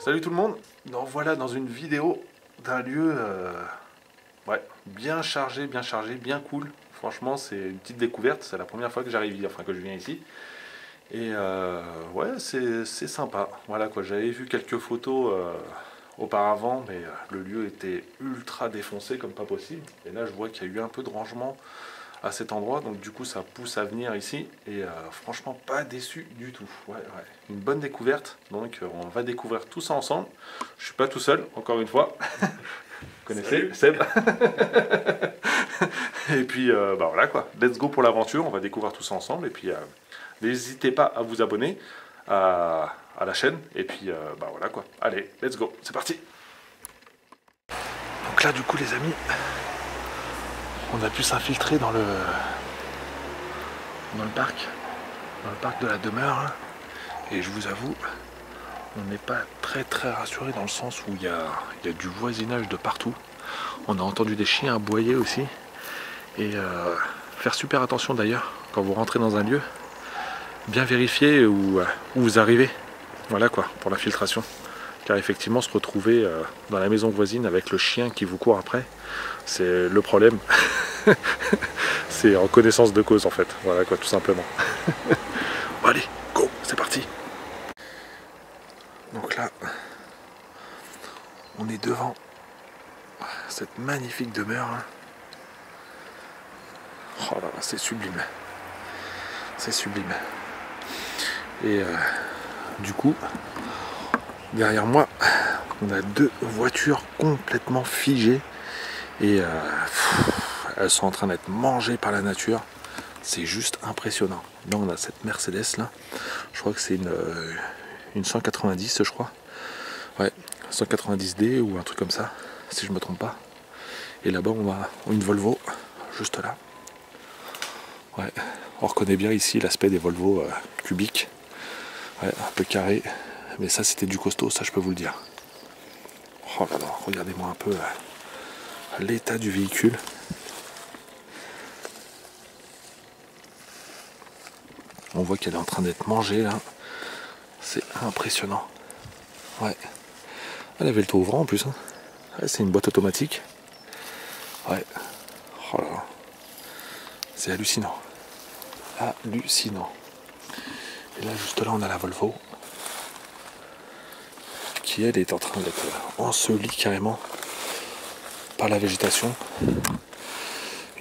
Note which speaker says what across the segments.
Speaker 1: Salut tout le monde, donc voilà dans une vidéo d'un lieu ouais, bien chargé, bien cool. Franchement c'est une petite découverte, c'est la première fois que j'arrive, enfin que je viens ici. Et ouais c'est sympa, voilà quoi, j'avais vu quelques photos auparavant, mais le lieu était ultra défoncé comme pas possible. Et là je vois qu'il y a eu un peu de rangement à cet endroit, donc du coup ça pousse à venir ici et franchement pas déçu du tout. Ouais, ouais. Une bonne découverte, donc on va découvrir tout ça ensemble. Je suis pas tout seul, encore une fois. Vous connaissez Seb. Et puis bah voilà quoi, let's go pour l'aventure, on va découvrir tout ça ensemble et puis n'hésitez pas à vous abonner à la chaîne et puis bah voilà quoi. Allez, let's go, c'est parti. Donc là du coup les amis, on a pu s'infiltrer dans le parc de la demeure, hein. Et je vous avoue, on n'est pas très rassuré dans le sens où il y a du voisinage de partout. On a entendu des chiens aboyer aussi. Et faire super attention d'ailleurs quand vous rentrez dans un lieu, bien vérifier où vous arrivez. Voilà quoi, pour la filtration. Car effectivement se retrouver dans la maison voisine avec le chien qui vous court après, c'est le problème. C'est en connaissance de cause en fait, voilà quoi, tout simplement. Bon, allez, go, c'est parti. Donc là, on est devant cette magnifique demeure, hein. Oh là là, c'est sublime. C'est sublime. Et du coup, derrière moi, on a deux voitures complètement figées. Et elles sont en train d'être mangées par la nature. C'est juste impressionnant. Là, on a cette Mercedes là. Je crois que c'est une 190, je crois. Ouais, 190D ou un truc comme ça, si je me trompe pas. Et là-bas, on a une Volvo, juste là. Ouais, on reconnaît bien ici l'aspect des Volvo cubiques. Ouais, un peu carré. Mais ça, c'était du costaud, ça, je peux vous le dire. Oh là là, regardez-moi un peu l'état du véhicule. On voit qu'elle est en train d'être mangée là. C'est impressionnant. Ouais. Elle avait le toit ouvrant en plus, hein. Ouais, c'est une boîte automatique. Ouais. Oh là là. C'est hallucinant. Hallucinant. Et là juste là on a la Volvo. Qui elle est en train d'être ensevelie carrément par la végétation.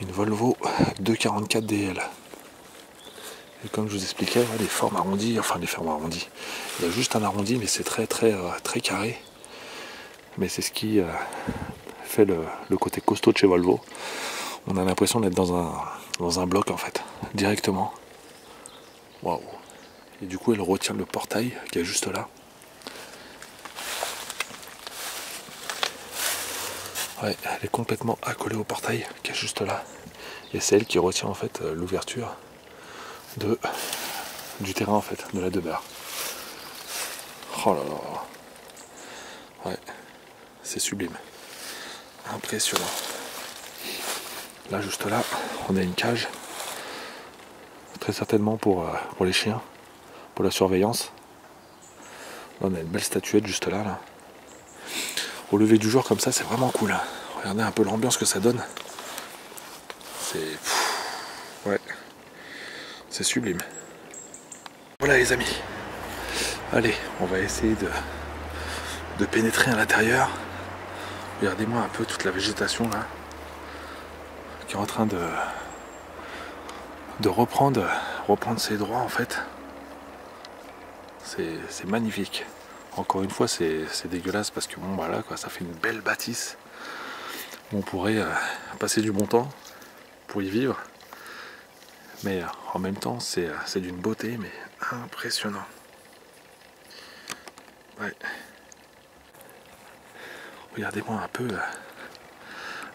Speaker 1: Une Volvo 244 DL. Et comme je vous expliquais, les formes arrondies, enfin les formes arrondies, il y a juste un arrondi mais c'est très carré. Mais c'est ce qui fait le côté costaud de chez Volvo. On a l'impression d'être dans un bloc en fait, directement. Waouh. Et du coup elle retient le portail qui est juste là. Ouais, elle est complètement accolée au portail qui est juste là. Et c'est elle qui retient en fait l'ouverture du terrain en fait, de la demeure. Oh là là. Ouais, c'est sublime. Impressionnant. Là juste là, on a une cage. Très certainement pour les chiens, pour la surveillance. Là on a une belle statuette juste là. Au lever du jour comme ça, c'est vraiment cool, hein. Regardez un peu l'ambiance que ça donne. C'est... Ouais. C'est sublime. Voilà les amis. Allez, on va essayer de pénétrer à l'intérieur. Regardez-moi un peu toute la végétation là. Qui est en train de reprendre ses droits en fait. C'est magnifique. Encore une fois c'est dégueulasse parce que bon voilà quoi, ça fait une belle bâtisse. On pourrait passer du bon temps pour y vivre. Mais en même temps c'est d'une beauté mais impressionnant. Ouais. Regardez-moi un peu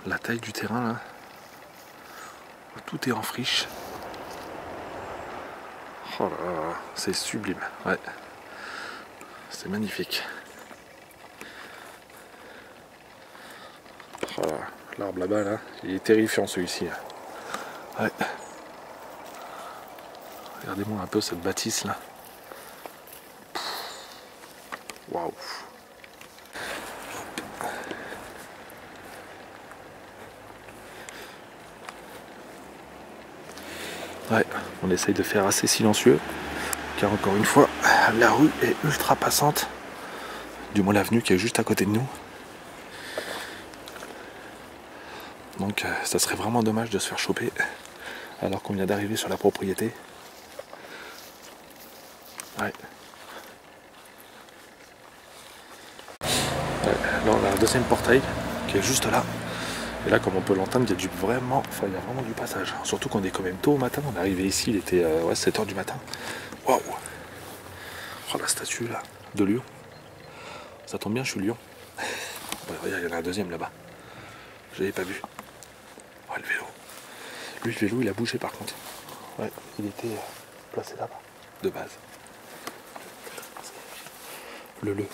Speaker 1: la taille du terrain là. Tout est en friche. Oh là là, c'est sublime. Ouais. C'est magnifique. Oh là, l'arbre là-bas là, il est terrifiant celui-ci. Ouais. Regardez-moi un peu cette bâtisse là. Waouh. Ouais, on essaye de faire assez silencieux, car encore une fois, la rue est ultra passante, du moins l'avenue qui est juste à côté de nous. Donc ça serait vraiment dommage de se faire choper alors qu'on vient d'arriver sur la propriété. Ouais. Ouais, là on a un deuxième portail qui est juste là. Et là, comme on peut l'entendre, il y a vraiment du passage. Surtout qu'on est quand même tôt au matin. On est arrivé ici, il était 7h du matin. Waouh! Oh, la statue là, de lion. Ça tombe bien, je suis lion. Ouais, regarde, il y en a un deuxième là-bas. Je l'avais pas vu. Oh, le vélo. Lui, le vélo, il a bougé par contre. Ouais, il était placé là-bas, de base. Le. Wow.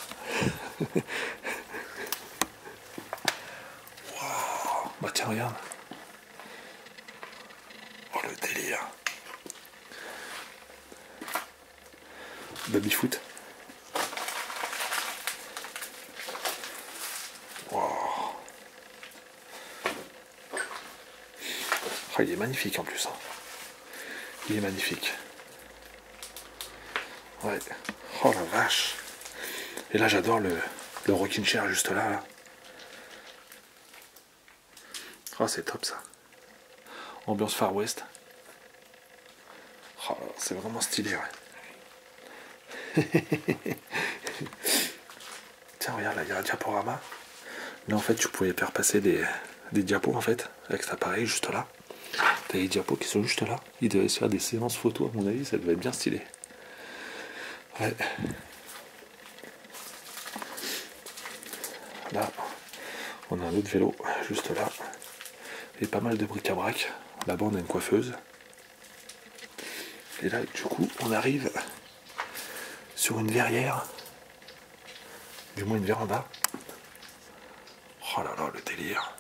Speaker 1: Bah tiens, regarde. Oh, le délire. Baby-foot. Wow. Oh, il est magnifique en plus. Hein. Il est magnifique. Ouais. Oh la vache. Et là j'adore le rocking chair juste là. Oh c'est top ça. Ambiance Far West. Oh, c'est vraiment stylé ouais. Tiens regarde là il y a un diaporama. Là en fait tu pouvais faire passer des diapos en fait avec cet appareil juste là. T'as les diapos qui sont juste là. Il devait se faire des séances photos à mon avis, ça devait être bien stylé. Ouais. Là, on a un autre vélo juste là. Et pas mal de bric-à-brac. Là-bas on a une coiffeuse. Et là du coup on arrive sur une verrière. Du moins une véranda. Oh là là le délire.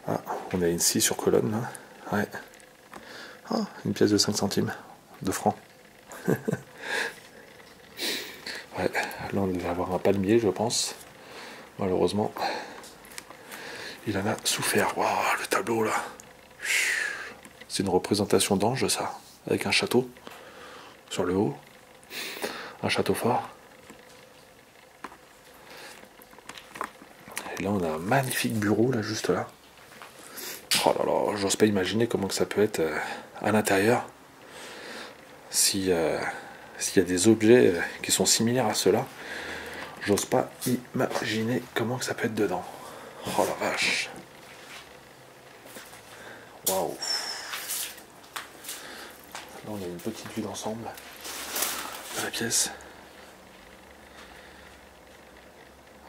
Speaker 1: Ah, on a une scie sur colonne là. Ouais. Ah, une pièce de 5 centimes de francs. Ouais, là on devait avoir un palmier je pense. Malheureusement, il en a souffert. Waouh, le tableau là. C'est une représentation d'ange ça, avec un château sur le haut. Un château fort. Et là on a un magnifique bureau là juste là. Oh là là, j'ose pas imaginer comment que ça peut être à l'intérieur. S'il y a des objets qui sont similaires à ceux-là, j'ose pas imaginer comment que ça peut être dedans. Oh la vache. Waouh. Là on a une petite vue d'ensemble de la pièce.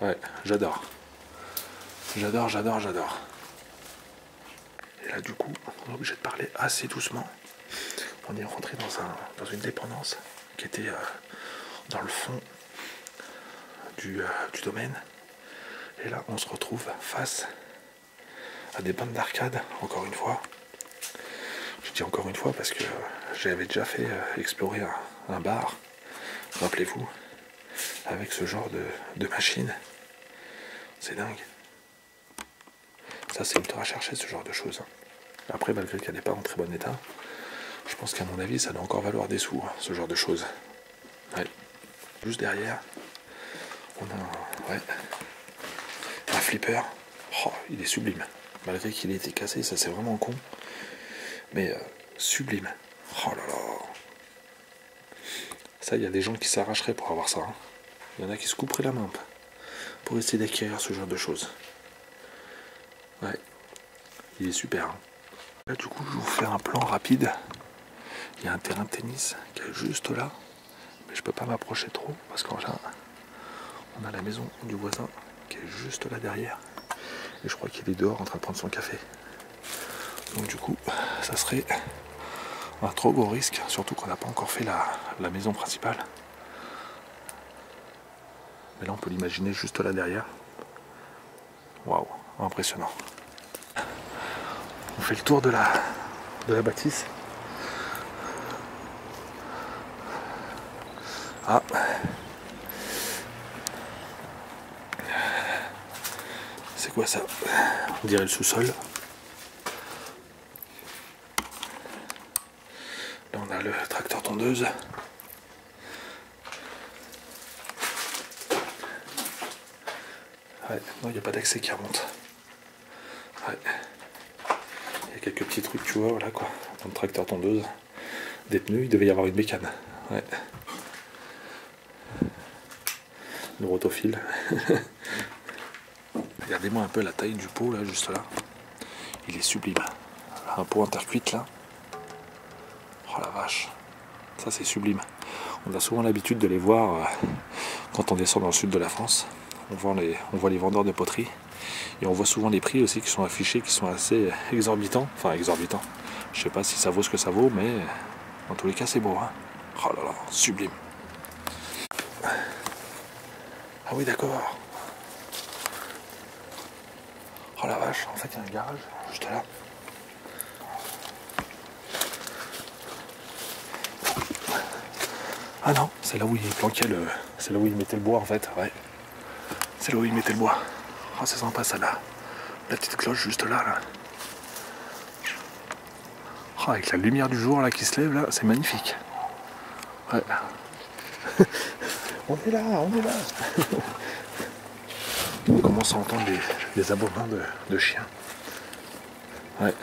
Speaker 1: Ouais, j'adore. J'adore. Et là du coup, on est obligé de parler assez doucement. On est rentré dans une dépendance qui était dans le fond du domaine. Et là, on se retrouve face à des bandes d'arcade, encore une fois. Je dis encore une fois parce que j'avais déjà fait explorer un bar, rappelez-vous, avec ce genre de machine. C'est dingue. Ça, c'est ultra cherché, ce genre de choses. Après, malgré qu'elle n'est pas en très bon état, je pense qu'à mon avis, ça doit encore valoir des sous, ce genre de choses. Ouais. Juste derrière, on a un flipper. Oh, il est sublime. Malgré qu'il ait été cassé, ça c'est vraiment con. Mais sublime. Oh là là. Ça, il y a des gens qui s'arracheraient pour avoir ça. Hein. Il y en a qui se couperaient la main pour essayer d'acquérir ce genre de choses. Ouais. Il est super. Hein. Là, du coup, je vais vous faire un plan rapide. Il y a un terrain de tennis qui est juste là. Mais je peux pas m'approcher trop parce qu'en là, on a la maison du voisin qui est juste là derrière. Et je crois qu'il est dehors en train de prendre son café. Donc du coup, ça serait un trop gros risque, surtout qu'on n'a pas encore fait la maison principale. Mais là, on peut l'imaginer juste là derrière. Waouh, impressionnant. On fait le tour de la bâtisse. Ah. C'est quoi ça? On dirait le sous-sol. Là on a le tracteur tondeuse. Ouais, non, il n'y a pas d'accès qui remonte. Ouais. Il y a quelques petits trucs, tu vois, voilà quoi. Dans le tracteur tondeuse. Des pneus, il devait y avoir une bécane. Ouais. Le rotophile. Regardez-moi un peu la taille du pot là, juste là. Il est sublime. Un pot intercuite là. Oh la vache. Ça c'est sublime. On a souvent l'habitude de les voir quand on descend dans le sud de la France. On voit les vendeurs de poterie. Et on voit souvent les prix aussi qui sont affichés, qui sont assez exorbitants. Enfin exorbitants. Je sais pas si ça vaut ce que ça vaut, mais en tous les cas c'est beau. Hein. Oh là là, sublime. Ah oui d'accord. Oh la vache, en fait il y a un garage juste là. Ah non, c'est là où il planquait le. C'est là où il mettait le bois en fait, ouais. C'est là où il mettait le bois. Oh c'est sympa ça là. La petite cloche juste là, là. Oh, avec la lumière du jour là qui se lève là, c'est magnifique. Ouais. On est là, on est là. On commence à entendre les aboiements de chiens. Ouais.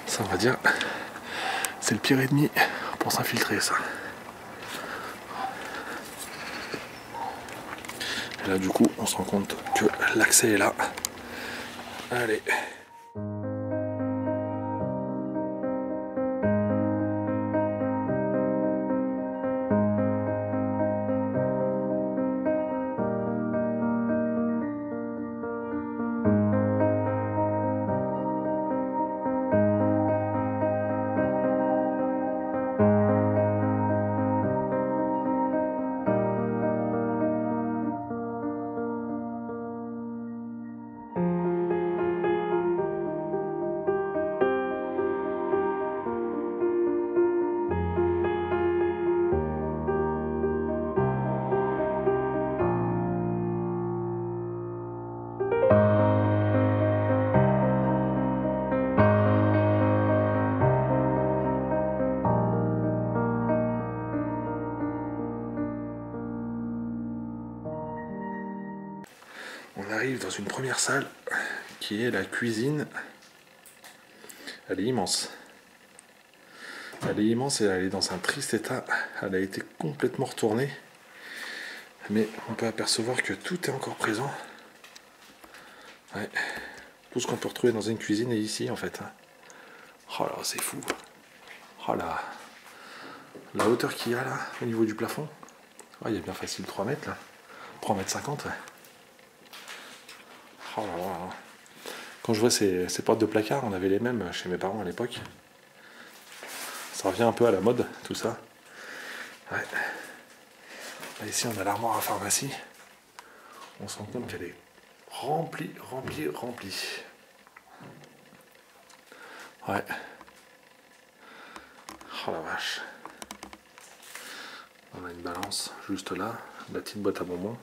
Speaker 1: Ça on va dire. C'est le pire ennemi pour s'infiltrer ça. Et là du coup on se rend compte que l'accès est là. Allez. On arrive dans une première salle qui est la cuisine. Elle est immense. Elle est immense et elle est dans un triste état. Elle a été complètement retournée. Mais on peut apercevoir que tout est encore présent. Ouais. Tout ce qu'on peut retrouver dans une cuisine est ici en fait. Oh là, c'est fou. Oh là. La hauteur qu'il y a là, au niveau du plafond. Oh, il y a bien facile 3 mètres là. 3 mètres 50. Ouais. Oh là là. Quand je vois ces portes de placard, on avait les mêmes chez mes parents à l'époque. Ça revient un peu à la mode, tout ça. Ouais. Là, ici, on a l'armoire à pharmacie. On se rend compte qu'elle est remplie. Ouais. Oh la vache. On a une balance juste là. La petite boîte à bonbons.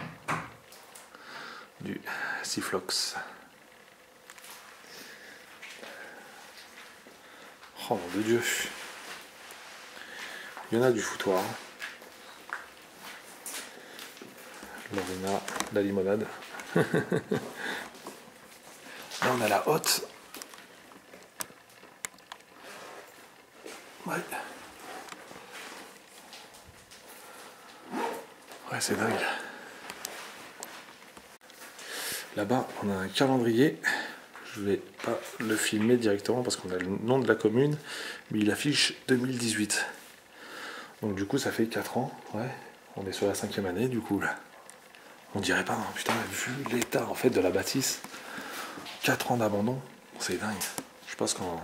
Speaker 1: Du Sifflox. Oh mon de Dieu. Il y en a du foutoir. L'orina, la limonade. Là on a la hotte. Ouais. Ouais c'est dingue. Là-bas on a un calendrier. Je vais pas le filmer directement parce qu'on a le nom de la commune, mais il affiche 2018. Donc du coup ça fait 4 ans, ouais. On est sur la 5e année du coup là. On dirait pas, hein, putain, vu l'état en fait de la bâtisse, 4 ans d'abandon, c'est dingue. Je pense qu'en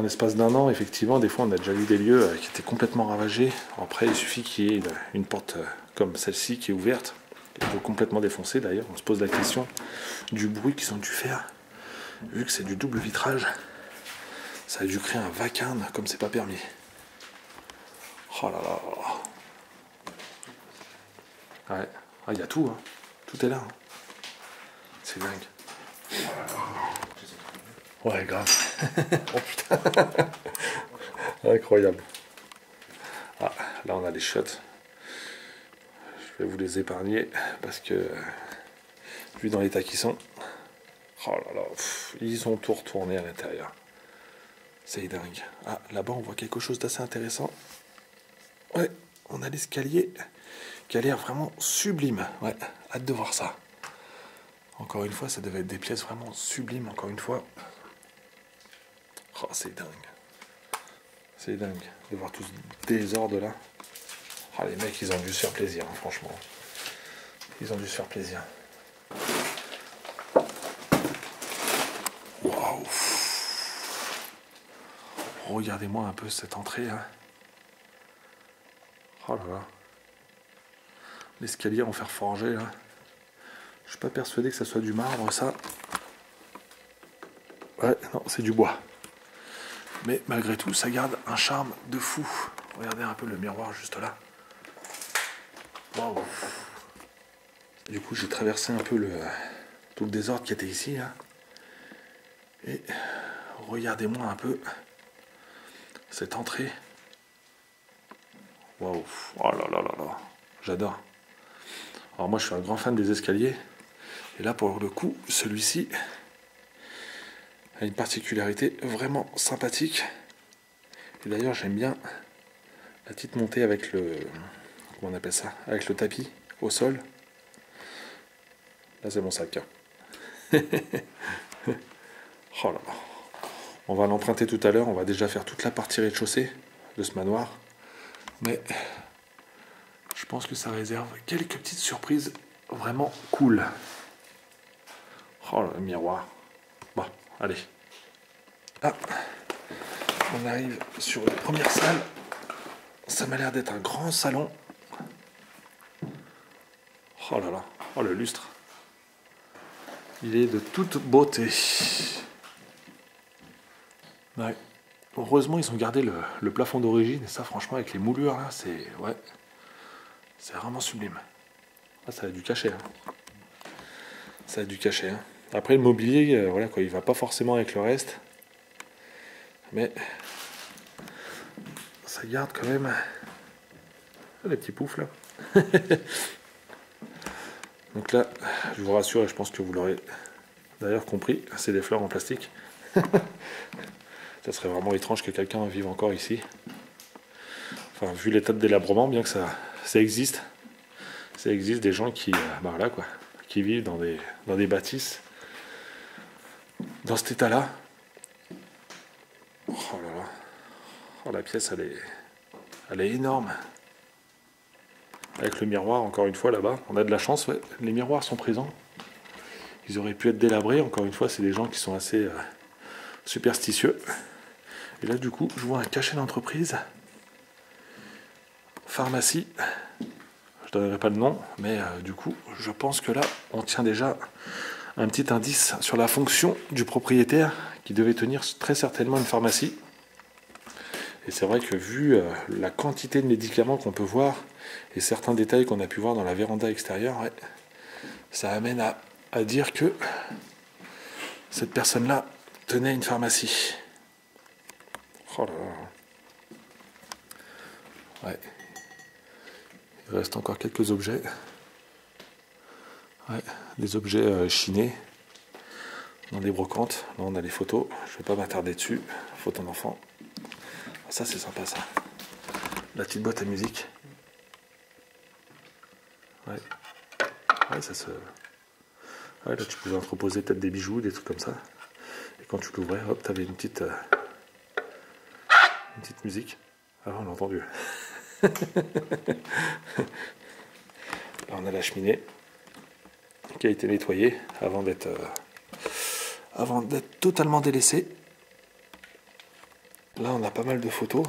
Speaker 1: l'espace d'un an, effectivement, des fois on a déjà vu des lieux qui étaient complètement ravagés. Après il suffit qu'il y ait une porte comme celle-ci qui est ouverte. Il peut complètement défoncer d'ailleurs. On se pose la question du bruit qu'ils ont dû faire. Vu que c'est du double vitrage, ça a dû créer un vacarme comme c'est pas permis. Oh là là. Ouais, il y a tout, hein. Tout est là. Hein. c'est dingue. Ouais, grave. Oh putain. Incroyable. Ah, là on a les shots. Je vais vous les épargner parce que, vu dans l'état qu'ils sont, oh là là, ils ont tout retourné à l'intérieur. C'est dingue. Ah, là-bas on voit quelque chose d'assez intéressant. Ouais, on a l'escalier qui a l'air vraiment sublime. Ouais, hâte de voir ça. Encore une fois, ça devait être des pièces vraiment sublimes, encore une fois. Oh, c'est dingue. C'est dingue de voir tout ce désordre là. Ah, les mecs, ils ont dû se faire plaisir, hein, franchement. Ils ont dû se faire plaisir. Waouh! Regardez-moi un peu cette entrée, hein. Oh là là. L'escalier en fer forgé, là. Je suis pas persuadé que ça soit du marbre, ça. Ouais, non, c'est du bois. Mais malgré tout, ça garde un charme de fou. Regardez un peu le miroir juste là. Waouh! Du coup, j'ai traversé un peu tout le désordre qui était ici, là. Et regardez-moi un peu cette entrée. Waouh! Oh là là là là! J'adore. Alors moi, je suis un grand fan des escaliers. Et là, pour le coup, celui-ci a une particularité vraiment sympathique. Et d'ailleurs, j'aime bien la petite montée avec le... Comment on appelle ça? Avec le tapis au sol. Là, c'est mon sac. Oh là là. On va l'emprunter tout à l'heure. On va déjà faire toute la partie rez-de-chaussée de ce manoir. Mais je pense que ça réserve quelques petites surprises vraiment cool. Oh le miroir. Bon, allez. Ah, on arrive sur la première salle. Ça m'a l'air d'être un grand salon. Oh là là. Oh le lustre. Il est de toute beauté. Ouais. Heureusement, ils ont gardé le plafond d'origine. Et ça, franchement, avec les moulures, là, c'est... Ouais. C'est vraiment sublime. Ah, ça a du cachet. Hein. Ça a du cachet. Hein. Après, le mobilier, voilà, quoi, il va pas forcément avec le reste. Mais... ça garde quand même... Ah, les petits poufs, là. Donc là, je vous rassure, et je pense que vous l'aurez d'ailleurs compris, c'est des fleurs en plastique. Ça serait vraiment étrange que quelqu'un vive encore ici. Enfin, vu l'état de délabrement, bien que ça existe. Ça existe des gens qui, bah là, quoi, qui vivent dans des bâtisses dans cet état-là. Oh là là. Oh, la pièce, elle est énorme. Avec le miroir, encore une fois, là-bas, on a de la chance, ouais. Les miroirs sont présents. Ils auraient pu être délabrés, encore une fois, c'est des gens qui sont assez superstitieux. Et là, du coup, je vois un cachet d'entreprise. Pharmacie. Je ne donnerai pas le nom, mais du coup, je pense que là, on tient déjà un petit indice sur la fonction du propriétaire qui devait tenir très certainement une pharmacie. Et c'est vrai que vu la quantité de médicaments qu'on peut voir et certains détails qu'on a pu voir dans la véranda extérieure, ouais, ça amène à dire que cette personne-là tenait une pharmacie. Oh là là. Ouais. Il reste encore quelques objets. Ouais, des objets chinés dans des brocantes. Là, on a les photos. Je ne vais pas m'attarder dessus. Photos d'enfant. Ça, c'est sympa, ça. La petite boîte à musique. Ouais. Ouais, ça se... Ouais, là, tu pouvais entreposer peut-être des bijoux, des trucs comme ça. Et quand tu l'ouvrais, hop, tu avais une petite musique. Ah, on l'a entendu. Là, on a la cheminée qui a été nettoyée avant d'être totalement délaissée. Là, on a pas mal de photos.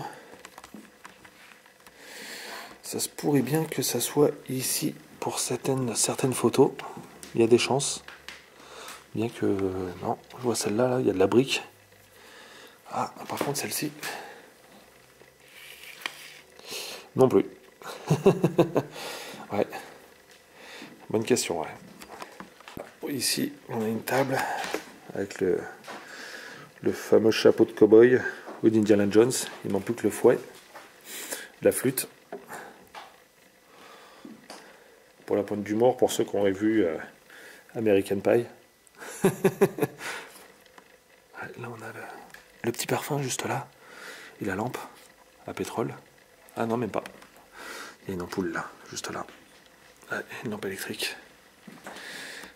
Speaker 1: Ça se pourrait bien que ça soit ici pour certaines photos. Il y a des chances. Bien que... non, je vois celle-là, là, il y a de la brique. Ah, par contre, celle-ci... non plus. Ouais. Bonne question, ouais. Ici, on a une table avec le fameux chapeau de cow-boy ou d'Indiana Jones. Il manque plus que le fouet, la flûte. Pour la pointe d'humour, pour ceux qui auraient vu American Pie. Là, on a le petit parfum juste là. Et la lampe à pétrole. Ah non, même pas. Il y a une ampoule là, juste là. Ah, une lampe électrique.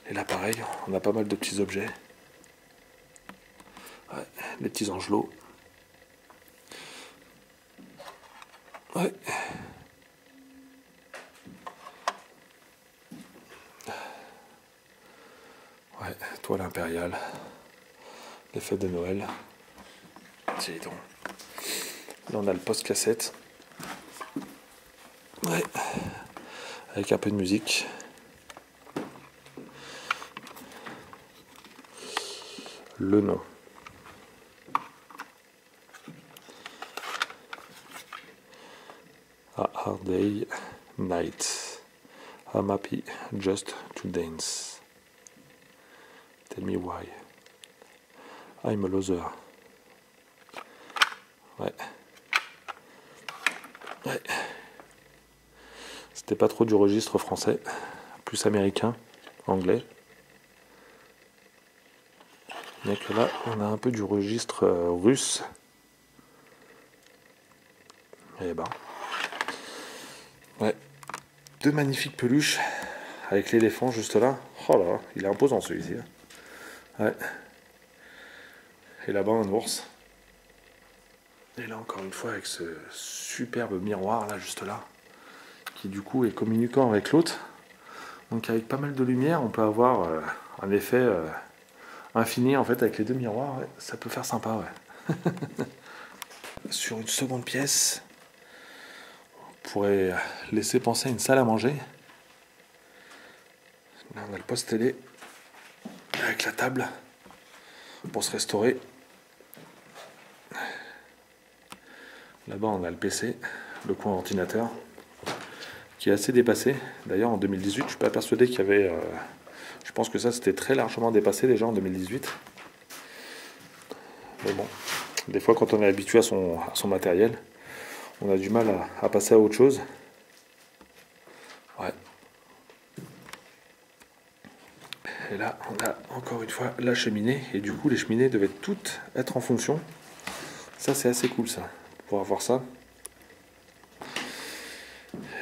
Speaker 1: Et là, pareil, on a pas mal de petits objets. Ouais, les petits angelots. Ouais. Ouais, toile impériale. Les fêtes de Noël. Tiens donc. Là, on a le post-cassette. Ouais. Avec un peu de musique. Le nom. A hard day, night. I'm happy just to dance. Tell me why. I'm a loser. Ouais. Ouais. C'était pas trop du registre français, plus américain, anglais. Bien que là, on a un peu du registre russe. Et ben. Ouais. Deux magnifiques peluches avec l'éléphant juste là. Oh là, il est imposant celui-ci. Ouais. Et là-bas, un ours. Et là, encore une fois, avec ce superbe miroir là, juste là, qui du coup est communicant avec l'autre. Donc avec pas mal de lumière, on peut avoir un effet infini en fait avec les deux miroirs. Ouais. Ça peut faire sympa, ouais. Sur une seconde pièce, on pourrait laisser penser à une salle à manger. Là, on a le poste télé avec la table pour se restaurer. Là-bas, on a le PC, le coin ordinateur, qui est assez dépassé. D'ailleurs, en 2018, je suis pas persuadé qu'il y avait... je pense que ça, c'était très largement dépassé déjà en 2018. Mais bon, des fois, quand on est habitué à son matériel, on a du mal à passer à autre chose. Ouais. Et là, on a encore une fois la cheminée. Et du coup, les cheminées devaient toutes être en fonction. Ça, c'est assez cool, ça, pour avoir ça.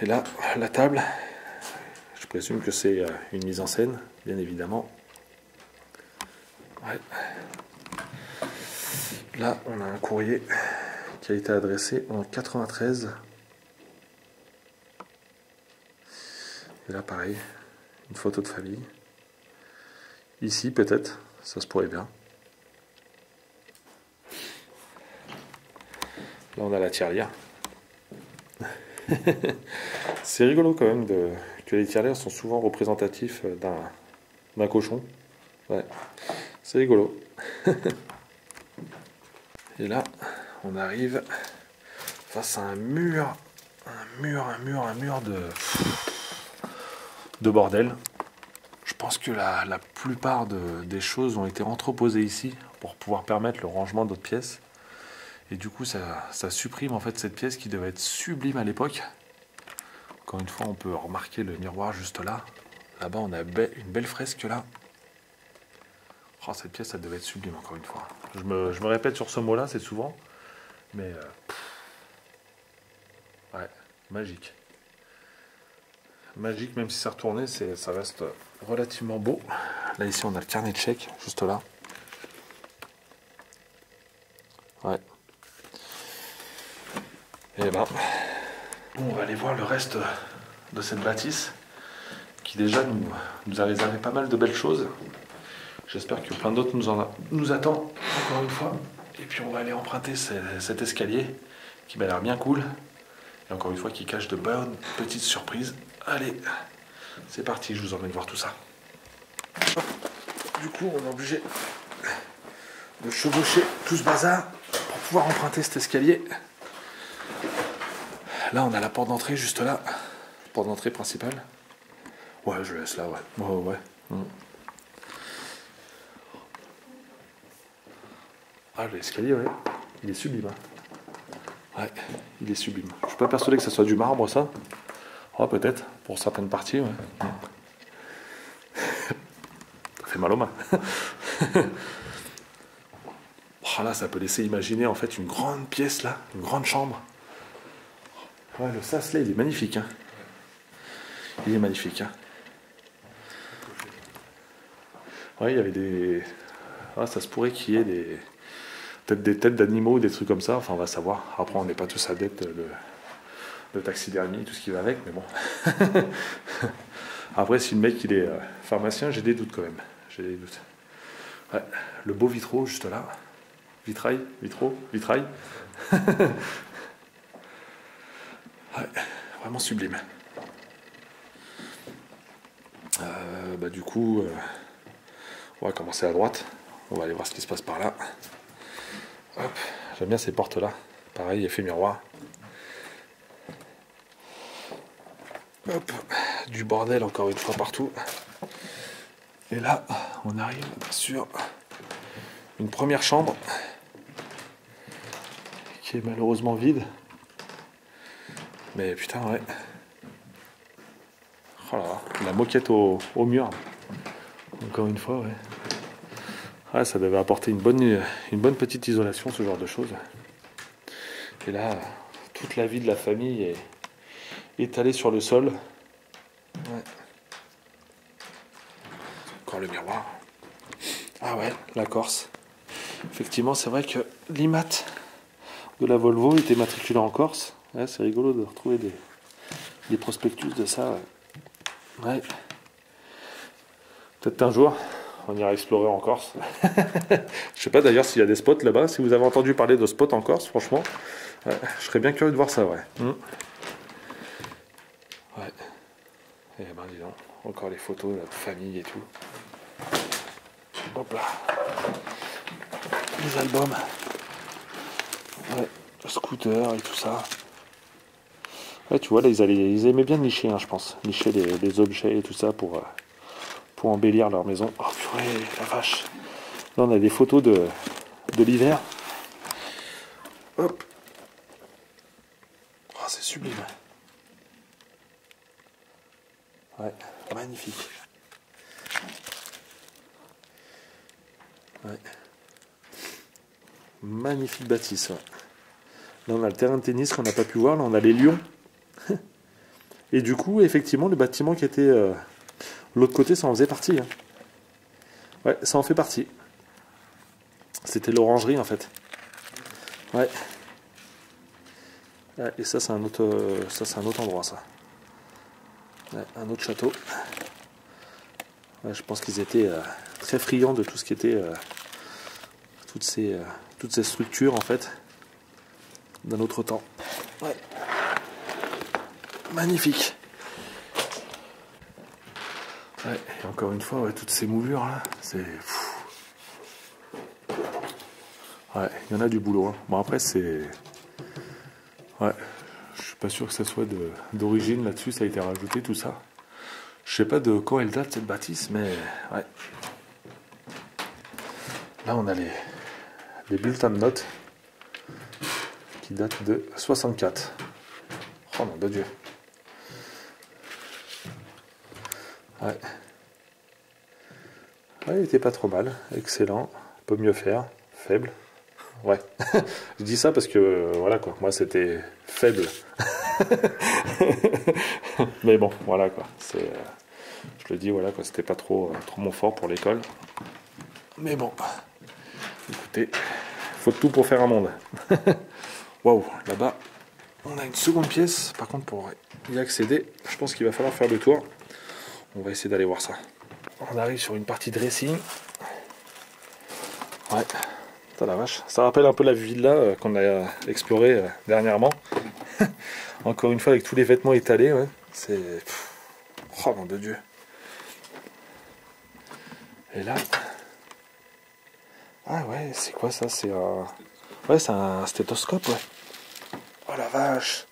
Speaker 1: Et là, la table. Je présume que c'est une mise en scène, bien évidemment. Ouais. Là, on a un courrier qui a été adressé en 93. Et là, pareil, une photo de famille. Ici, peut-être, ça se pourrait bien. Là, on a la tirelire. C'est rigolo quand même que les tirelires sont souvent représentatifs d'un cochon. Ouais, c'est rigolo. Et là, on arrive face à un mur de bordel. Je pense que la plupart des choses ont été entreposées ici pour pouvoir permettre le rangement d'autres pièces. Et du coup, ça supprime en fait cette pièce qui devait être sublime à l'époque. Encore une fois, on peut remarquer le miroir juste là. Là-bas, on a une belle fresque là. Oh, cette pièce, ça devait être sublime encore une fois. Je me répète sur ce mot-là, c'est souvent. Mais... ouais, magique. Magique, même si c'est retourné, ça reste relativement beau. Là, ici, on a le carnet de chèques, juste là. Ouais. Et ben, on va aller voir le reste de cette bâtisse, qui déjà nous a réservé pas mal de belles choses. J'espère que plein d'autres nous attend encore une fois. Et puis on va aller emprunter cet escalier, qui m'a l'air bien cool. Et encore une fois, qui cache de bonnes petites surprises. Allez, c'est parti, je vous emmène voir tout ça. Du coup, on est obligé de chevaucher tout ce bazar pour pouvoir emprunter cet escalier. Là, on a la porte d'entrée juste là. Porte d'entrée principale. Ouais, je laisse là, ouais. Ouais. Ah, l'escalier, ouais. Il est sublime. Hein. Ouais, il est sublime. Je suis pas persuadé que ça soit du marbre, ça. Oh, peut-être, pour certaines parties, ouais. Ça fait mal aux mains. Oh, là, ça peut laisser imaginer, en fait, une grande pièce, là. Une grande chambre. Ouais, le sas, là, il est magnifique. Hein. Il est magnifique. Hein. Ouais, il y avait des... Ah, ça se pourrait qu'il y ait des... peut-être des têtes d'animaux, des trucs comme ça. Enfin, on va savoir. Après, on n'est pas tous adeptes de taxidermie, tout ce qui va avec, mais bon. Après, si le mec, il est pharmacien, j'ai des doutes quand même. J'ai des doutes. Ouais, le beau vitraux, juste là. Vitrail, vitraux, vitrail. Ouais, vraiment sublime. Bah, du coup, on va commencer à droite. On va aller voir ce qui se passe par là. Hop, j'aime bien ces portes-là. Pareil, effet miroir. Hop, du bordel encore une fois partout. Et là, on arrive sur une première chambre qui est malheureusement vide. Mais putain, ouais. Oh là là, la moquette au mur. Encore une fois, ouais. Ouais, ça devait apporter une bonne petite isolation, ce genre de choses. Et là, toute la vie de la famille est étalée sur le sol. Ouais. Encore le miroir. Ah ouais, la Corse. Effectivement, c'est vrai que l'IMAT de la Volvo était matriculé en Corse. Ouais, c'est rigolo de retrouver des prospectus de ça. Ouais. Peut-être un jour, on ira explorer en Corse. Je sais pas d'ailleurs s'il y a des spots là-bas. Si vous avez entendu parler de spots en Corse, franchement, je serais bien curieux de voir ça, ouais. Ouais. Et ben dis donc, encore les photos de famille et tout. Hop là. Les albums. Ouais, le scooter et tout ça. Ouais, tu vois, là, ils aimaient bien nicher, hein, je pense. Nicher les objets et tout ça pour embellir leur maison. Oh purée, la vache. Là, on a des photos de l'hiver. Hop. Oh, c'est sublime. Ouais, magnifique. Ouais. Magnifique bâtisse, ouais. Là, on a le terrain de tennis qu'on n'a pas pu voir. Là, on a les lions. Et du coup, effectivement, le bâtiment qui était l'autre côté, ça en faisait partie. Hein. Ouais, ça en fait partie. C'était l'orangerie, en fait. Ouais. Ouais, et ça, c'est un autre endroit, ça. Ouais, un autre château. Ouais, je pense qu'ils étaient très friands de tout ce qui était toutes ces structures, en fait, d'un autre temps. Ouais. Magnifique. Ouais, et encore une fois, ouais, toutes ces moulures là, c'est... Ouais, il y en a du boulot. Hein. Bon après c'est... Ouais, je suis pas sûr que ça soit d'origine là-dessus, ça a été rajouté tout ça. Je sais pas de quand elle date cette bâtisse, mais ouais. Là on a les bulletins de notes qui datent de 64. Oh mon Dieu. Ouais. Ouais, il était pas trop mal. Excellent. Peut mieux faire. Faible. Ouais. Je dis ça parce que, voilà quoi. Moi, c'était faible. Mais bon, voilà quoi. Je le dis, voilà quoi. C'était pas trop mon fort pour l'école. Mais bon. Écoutez, faut tout pour faire un monde. Waouh, là-bas, on a une seconde pièce. Par contre, pour y accéder, je pense qu'il va falloir faire le tour. On va essayer d'aller voir ça. On arrive sur une partie dressing. Ouais, ça la vache. Ça rappelle un peu la villa qu'on a explorée dernièrement. Encore une fois avec tous les vêtements étalés. Ouais. C'est... Oh mon Dieu. Et là... Ah ouais, c'est quoi ça? C'est un... Ouais, c'est un stéthoscope, ouais. Oh la vache.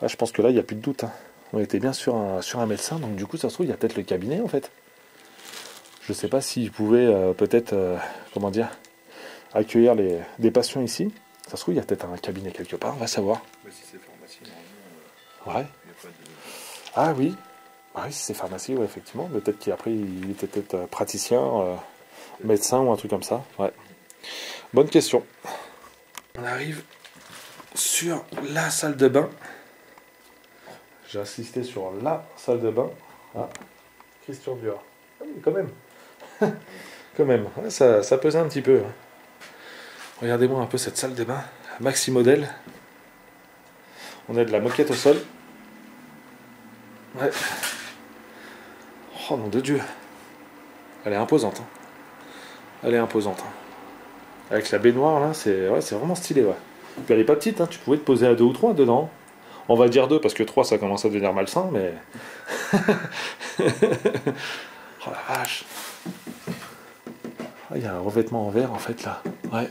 Speaker 1: Ouais, je pense que là, il n'y a plus de doute. Hein. On était bien sur un médecin, donc du coup, ça se trouve, il y a peut-être le cabinet, en fait. Je sais pas s'il pouvait peut-être, comment dire, accueillir des patients ici. Ça se trouve, il y a peut-être un cabinet quelque part, on va savoir.
Speaker 2: Mais si c'est pharmacie, normalement,
Speaker 1: Ouais.
Speaker 2: il n'y a pas de...
Speaker 1: Ah oui. Ah oui, si c'est pharmacie, ouais, effectivement. Peut-être qu'après, il était peut-être praticien, médecin ou un truc comme ça. Ouais. Bonne question. On arrive sur la salle de bain. J'ai insisté sur la salle de bain. Ah, Christian Dior. Ah oui, quand même. Quand même. Ouais, ça pesait un petit peu. Hein. Regardez-moi un peu cette salle de bain. Maxi modèle. On a de la moquette au sol. Ouais. Oh nom de Dieu. Elle est imposante. Hein. Elle est imposante. Hein. Avec la baignoire là, c'est vraiment stylé. Ouais. Puis elle est pas petite, hein. Tu pouvais te poser à 2 ou 3 dedans. On va dire 2 parce que 3 ça commence à devenir malsain, mais. Oh la vache. Ah, il y a un revêtement en verre en fait là. Ouais.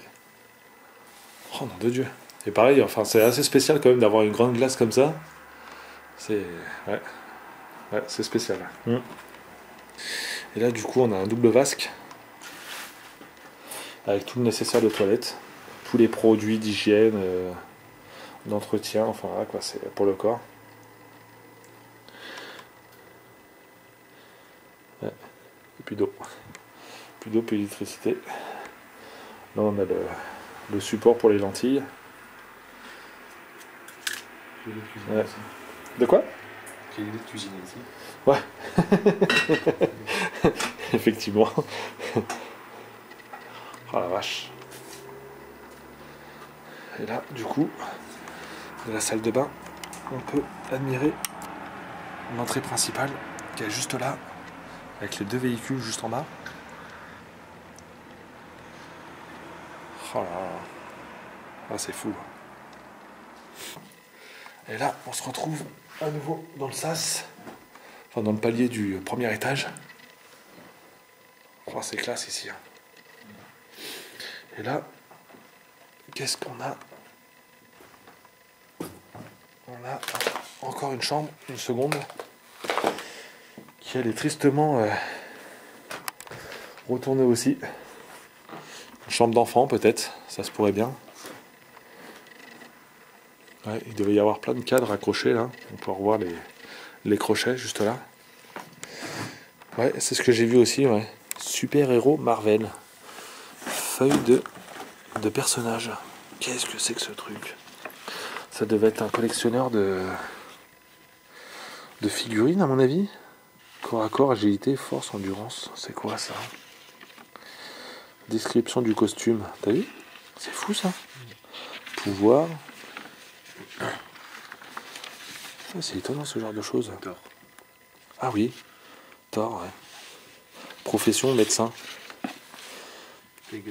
Speaker 1: Oh nom de Dieu. Et pareil, enfin c'est assez spécial quand même d'avoir une grande glace comme ça. C'est. Ouais. Ouais, c'est spécial. Et là du coup on a un double vasque. Avec tout le nécessaire de toilette. Tous les produits d'hygiène, d'entretien, enfin voilà quoi, c'est pour le corps. Ouais. Et puis d'eau. Plus d'eau, plus d'électricité. Là on a le support pour les lentilles. Ouais. De quoi?
Speaker 2: J'ai l'idée de cuisiner ici.
Speaker 1: Ouais. Effectivement. Oh la vache. Et là, du coup, de la salle de bain, on peut admirer l'entrée principale qui est juste là, avec les 2 véhicules juste en bas. Oh là là. Ah, c'est fou. Et là, on se retrouve à nouveau dans le sas, enfin dans le palier du premier étage. Oh, c'est classe ici. Hein. Et là, qu'est-ce qu'on a? On a encore une chambre, une seconde, qui elle est tristement retournée aussi. Une chambre d'enfant peut-être, ça se pourrait bien. Ouais, il devait y avoir plein de cadres accrochés là. On peut revoir les crochets juste là. Ouais, c'est ce que j'ai vu aussi, ouais. Super héros Marvel. Feuille de personnages. Qu'est-ce que c'est que ce truc? Ça devait être un collectionneur de figurines à mon avis. Corps à corps, agilité, force, endurance. C'est quoi ça? Description du costume. T'as vu? C'est fou ça. Pouvoir. Ah, c'est étonnant ce genre de choses.
Speaker 2: Thor.
Speaker 1: Ah oui. Thor, ouais. Profession médecin.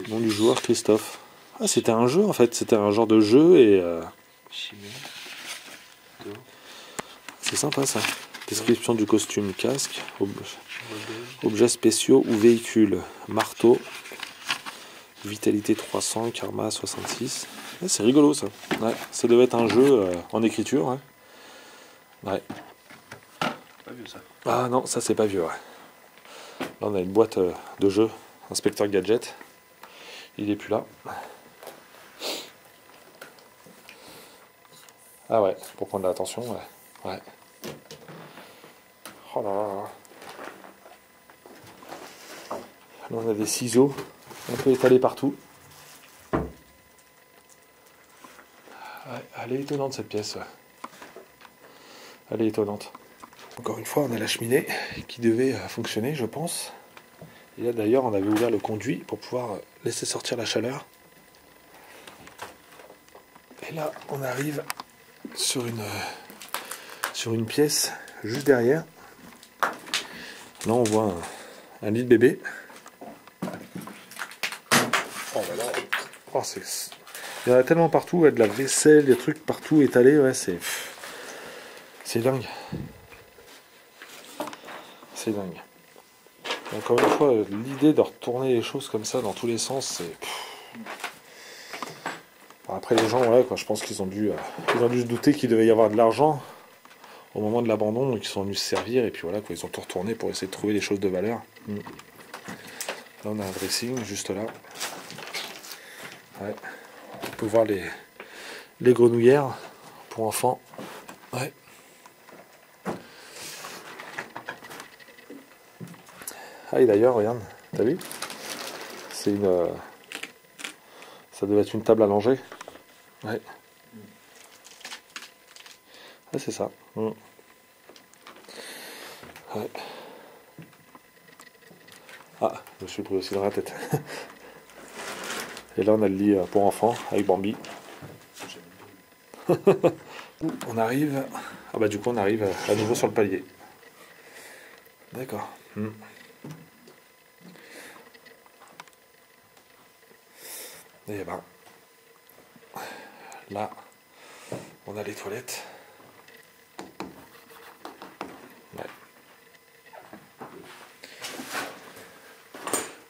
Speaker 1: Nom du joueur Christophe. Ah, c'était un jeu en fait. C'était un genre de jeu et.
Speaker 2: Chimie. Thor.
Speaker 1: C'est sympa ça. Description du costume, casque, objets spéciaux ou véhicules, marteau, vitalité 300, karma 66. Ouais, c'est rigolo ça. Ouais, ça devait être un jeu en écriture. Ouais. Ouais.
Speaker 2: Pas vieux ça.
Speaker 1: Ah non, ça c'est pas vieux. Ouais. Là on a une boîte de jeux, Inspecteur Gadget. Il est plus là. Ah ouais, pour prendre l'attention, ouais. Ouais. Oh là là là. Là on a des ciseaux, on peut étaler partout. Ouais, elle est étonnante cette pièce. Ouais. Elle est étonnante. Encore une fois, on a la cheminée qui devait fonctionner, je pense. Et là d'ailleurs, on avait ouvert le conduit pour pouvoir laisser sortir la chaleur. Et là, on arrive sur une pièce juste derrière. Là, on voit un lit de bébé. Oh là là. Oh, il y en a tellement partout, ouais, de la vaisselle, des trucs partout étalés. Ouais, c'est dingue. C'est dingue. Encore une fois, l'idée de retourner les choses comme ça dans tous les sens, c'est... Bon, après les gens, ouais, quoi, je pense qu'ils ont dû se douter qu'il devait y avoir de l'argent au moment de l'abandon, donc ils sont venus se servir, et puis voilà, quoi, ils ont tout retourné pour essayer de trouver des choses de valeur. Là, on a un dressing, juste là. Ouais. On peut voir les grenouillères pour enfants. Ouais. Ah, et d'ailleurs, regarde, t'as vu? C'est une. Ça devait être une table allongée. Ouais. Ah, c'est ça. Ouais. Ah, je me suis pris aussi dans la tête. Et là, on a le lit pour enfants avec Bambi. On arrive. Ah, bah, du coup, on arrive à nouveau sur le palier. D'accord. Et ben, là, on a les toilettes. Ouais.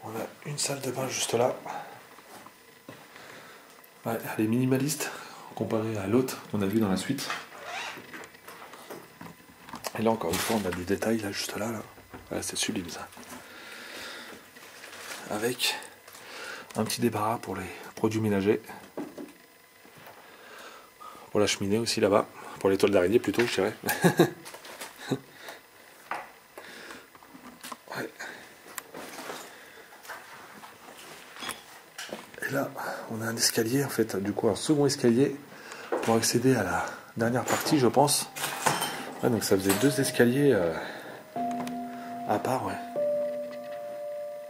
Speaker 1: On a une salle de bain juste là. Ouais, elle est minimaliste comparée à l'autre qu'on a vu dans la suite. Et là, encore une fois, on a du détail là, juste là. Ouais, c'est sublime ça. Avec un petit débarras pour les produits ménagers. Pour la cheminée aussi là-bas. Pour les toiles d'araignée plutôt, je dirais. Ouais. Et là, on a un escalier, en fait, du coup, un second escalier pour accéder à la dernière partie, je pense. Ouais, donc ça faisait 2 escaliers à part, ouais.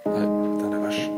Speaker 1: Ouais, putain la vache.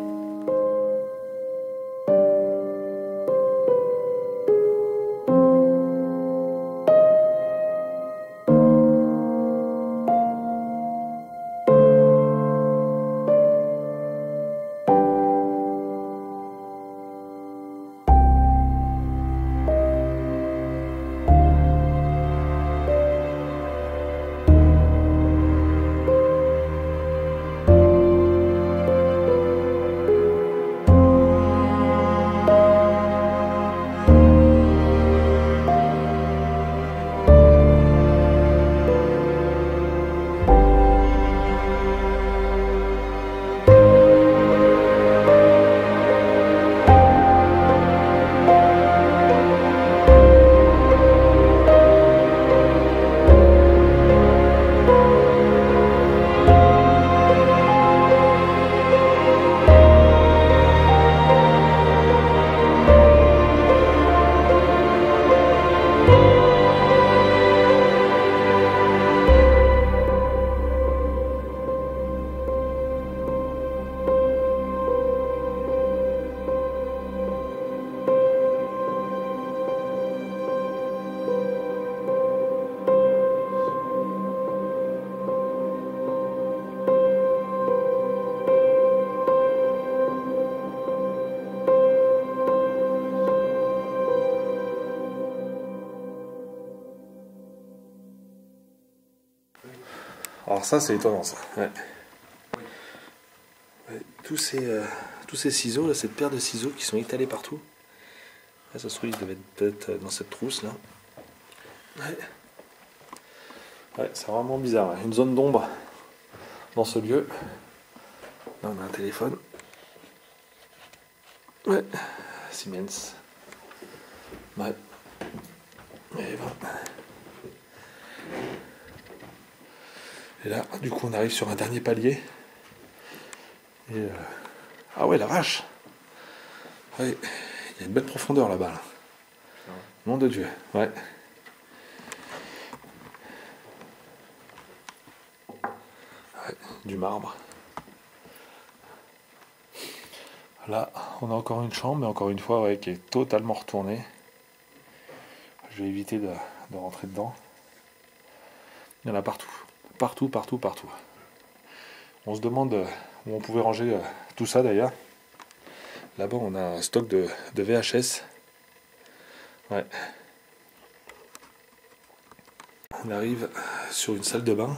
Speaker 1: Alors ça, c'est étonnant, ça. Ouais. Ouais, tous ces ciseaux, là, cette paire de ciseaux qui sont étalés partout. Là, ça se trouve, ils devaient être peut-être dans cette trousse, là. Ouais. Ouais, c'est vraiment bizarre. Une zone d'ombre dans ce lieu. Là, on a un téléphone. Ouais. Siemens. Ouais. Et voilà. Et là, du coup, on arrive sur un dernier palier. Et ah ouais, la vache. Ouais, il y a une belle profondeur là-bas. Là. Nom de Dieu. Ouais. Ouais, du marbre. Là, on a encore une chambre, mais encore une fois, ouais, qui est totalement retournée. Je vais éviter de rentrer dedans. Il y en a partout. Partout, partout, partout. On se demande où on pouvait ranger tout ça d'ailleurs. Là-bas, on a un stock de VHS. Ouais. On arrive sur une salle de bain.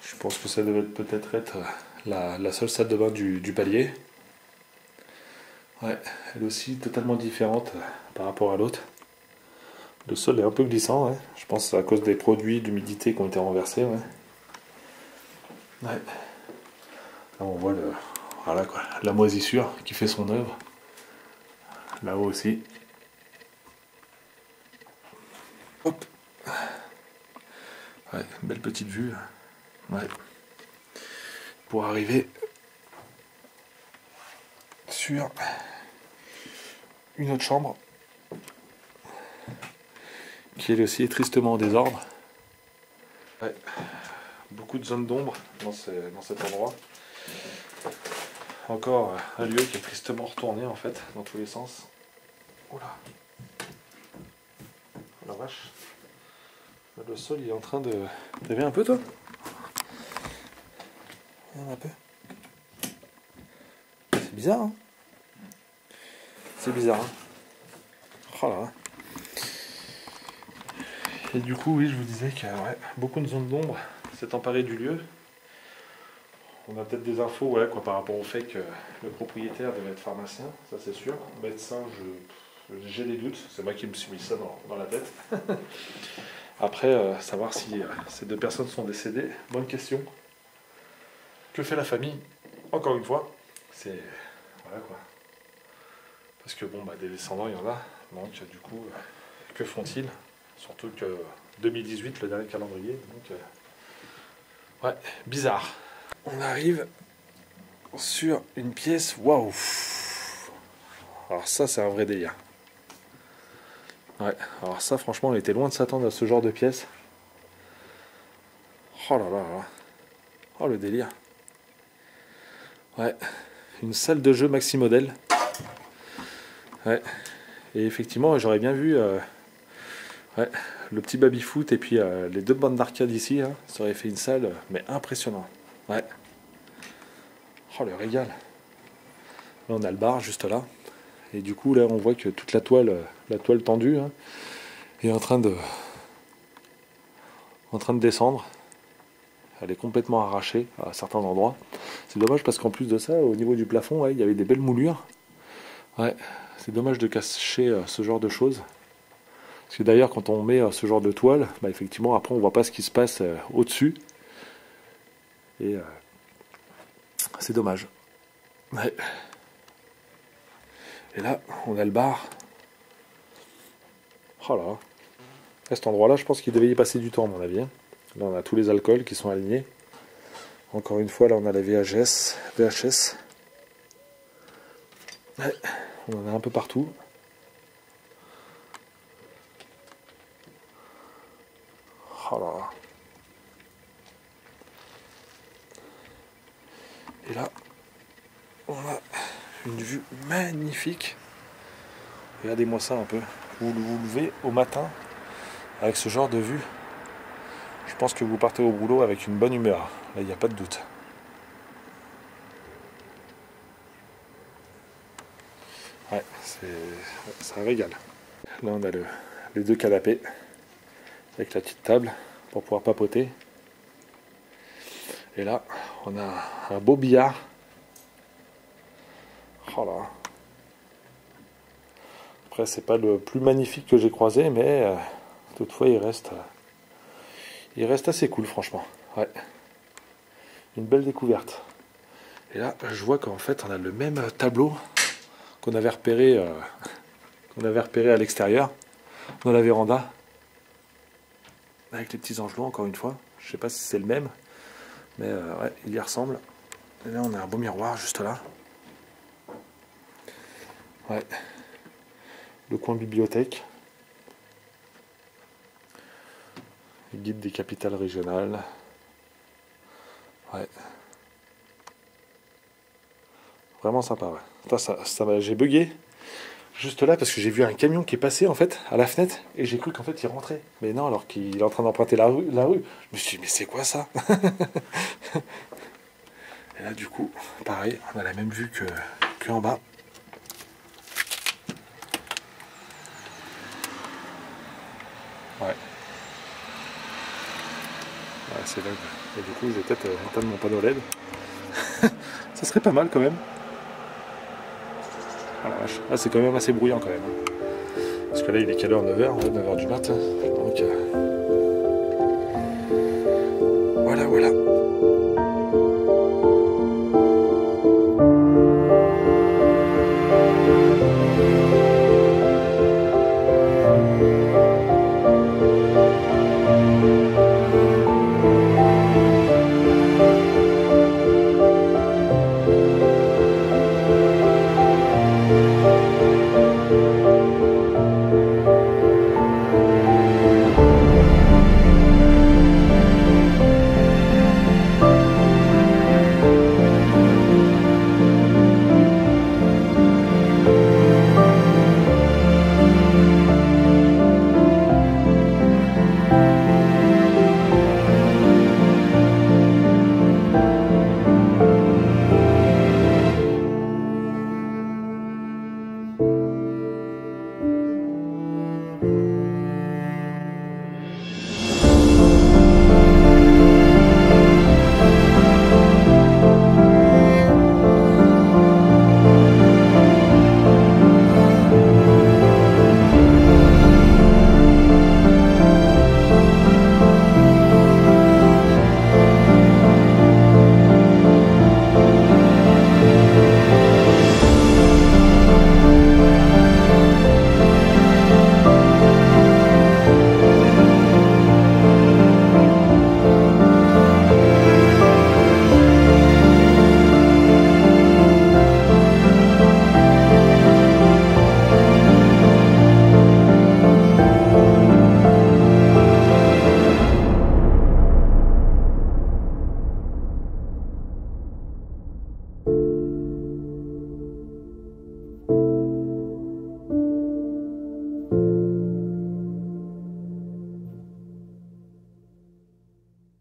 Speaker 1: Je pense que ça devait peut-être être la seule salle de bain du palier. Ouais, elle aussi totalement différente par rapport à l'autre. Le sol est un peu glissant, ouais. Je pense à cause des produits d'humidité qui ont été renversés. Ouais. Ouais. Là, on voit voilà, quoi, la moisissure qui fait son œuvre. Là-haut aussi. Hop. Ouais, belle petite vue. Ouais. Pour arriver sur une autre chambre qui elle aussi est tristement en désordre. Ouais. Beaucoup de zones d'ombre dans cet endroit. Encore un lieu qui est tristement retourné en fait dans tous les sens. Oula. La vache. Le sol il est en train de... T'as vu un peu toi? Un peu. C'est bizarre hein. C'est bizarre hein. Oh là. Et du coup oui je vous disais que ouais, beaucoup de zones d'ombre s'est emparé du lieu. On a peut-être des infos ouais, quoi, par rapport au fait que le propriétaire devait être pharmacien, ça c'est sûr. Médecin, j'ai des doutes, c'est moi qui me suis mis ça dans la tête. Après, savoir si ces deux personnes sont décédées, bonne question. Que fait la famille? Encore une fois, c'est... Voilà quoi. Parce que bon, bah, des descendants, il y en a. Donc du coup, que font-ils? Surtout que 2018, le dernier calendrier. Donc, ouais, bizarre. On arrive sur une pièce, waouh! Alors ça, c'est un vrai délire. Ouais, alors ça, franchement, on était loin de s'attendre à ce genre de pièce. Oh là là là. Oh le délire. Ouais, une salle de jeu maxi modèle. Ouais, et effectivement, j'aurais bien vu ouais, le petit baby-foot et puis les deux bandes d'arcade ici. Hein, ça aurait fait une salle, mais impressionnante. Ouais. Oh le régal. Là on a le bar juste là. Et du coup là on voit que toute la toile tendue hein, est en train de descendre. Elle est complètement arrachée à certains endroits. C'est dommage parce qu'en plus de ça, au niveau du plafond, ouais, il y avait des belles moulures. Ouais, c'est dommage de cacher ce genre de choses. Parce que d'ailleurs quand on met ce genre de toile, bah, effectivement après on voit pas ce qui se passe au-dessus. Et c'est dommage. Ouais. Et là, on a le bar. Oh là. À cet endroit-là, je pense qu'il devait y passer du temps, à mon avis. Là, on a tous les alcools qui sont alignés. Encore une fois, là, on a la VHS. Ouais. On en a un peu partout. Oh là. Et là, on a une vue magnifique. Regardez-moi ça un peu. Vous vous levez au matin avec ce genre de vue. Je pense que vous partez au boulot avec une bonne humeur. Là, il n'y a pas de doute. Ouais, c'est un régal. Là, on a les deux canapés avec la petite table pour pouvoir papoter. Et là, on a un beau billard. Oh là. Après, c'est pas le plus magnifique que j'ai croisé, mais toutefois, il reste assez cool, franchement. Ouais. Une belle découverte. Et là, je vois qu'en fait, on a le même tableau qu'on avait repéré à l'extérieur, dans la véranda, avec les petits angelots, encore une fois. Je sais pas si c'est le même, mais ouais, il y ressemble. Et là, on a un beau miroir juste là. Ouais. Le coin bibliothèque. Guide des capitales régionales. Ouais. Vraiment sympa, ouais. Putain, j'ai bugué juste là parce que j'ai vu un camion qui est passé en fait à la fenêtre et j'ai cru qu'en fait il rentrait. Mais non, alors qu'il est en train d'emprunter la rue. Je me suis dit, mais c'est quoi ça? Et là, du coup, pareil, on a la même vue que en bas. Ouais. Ouais, c'est là. Et du coup, je vais peut-être éteindre mon panneau LED. Ça serait pas mal quand même. Ah la vache. Ah, c'est quand même assez bruyant quand même. Parce que là, il est quelle heure? 9h, 9h du matin. Donc, voilà, voilà.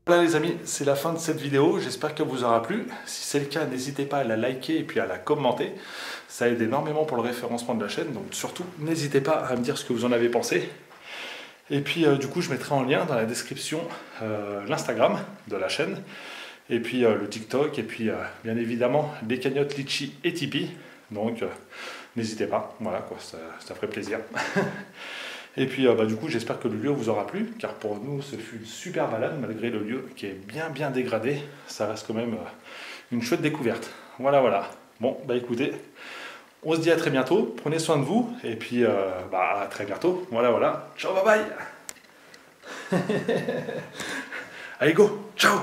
Speaker 3: Voilà les amis, c'est la fin de cette vidéo, j'espère qu'elle vous aura plu. Si c'est le cas, n'hésitez pas à la liker et puis à la commenter. Ça aide énormément pour le référencement de la chaîne, donc surtout n'hésitez pas à me dire ce que vous en avez pensé. Et puis du coup je mettrai en lien dans la description l'Instagram de la chaîne, et puis le TikTok, et puis bien évidemment les cagnottes Litchi et Tipeee. Donc n'hésitez pas, voilà quoi, ça ferait plaisir. Et puis du coup j'espère que le lieu vous aura plu, car pour nous ce fut une super balade, malgré le lieu qui est bien dégradé, ça reste quand même une chouette découverte. Voilà. Bon bah écoutez, on se dit à très bientôt, prenez soin de vous, et puis à très bientôt, voilà. Ciao, bye bye. Allez go, ciao.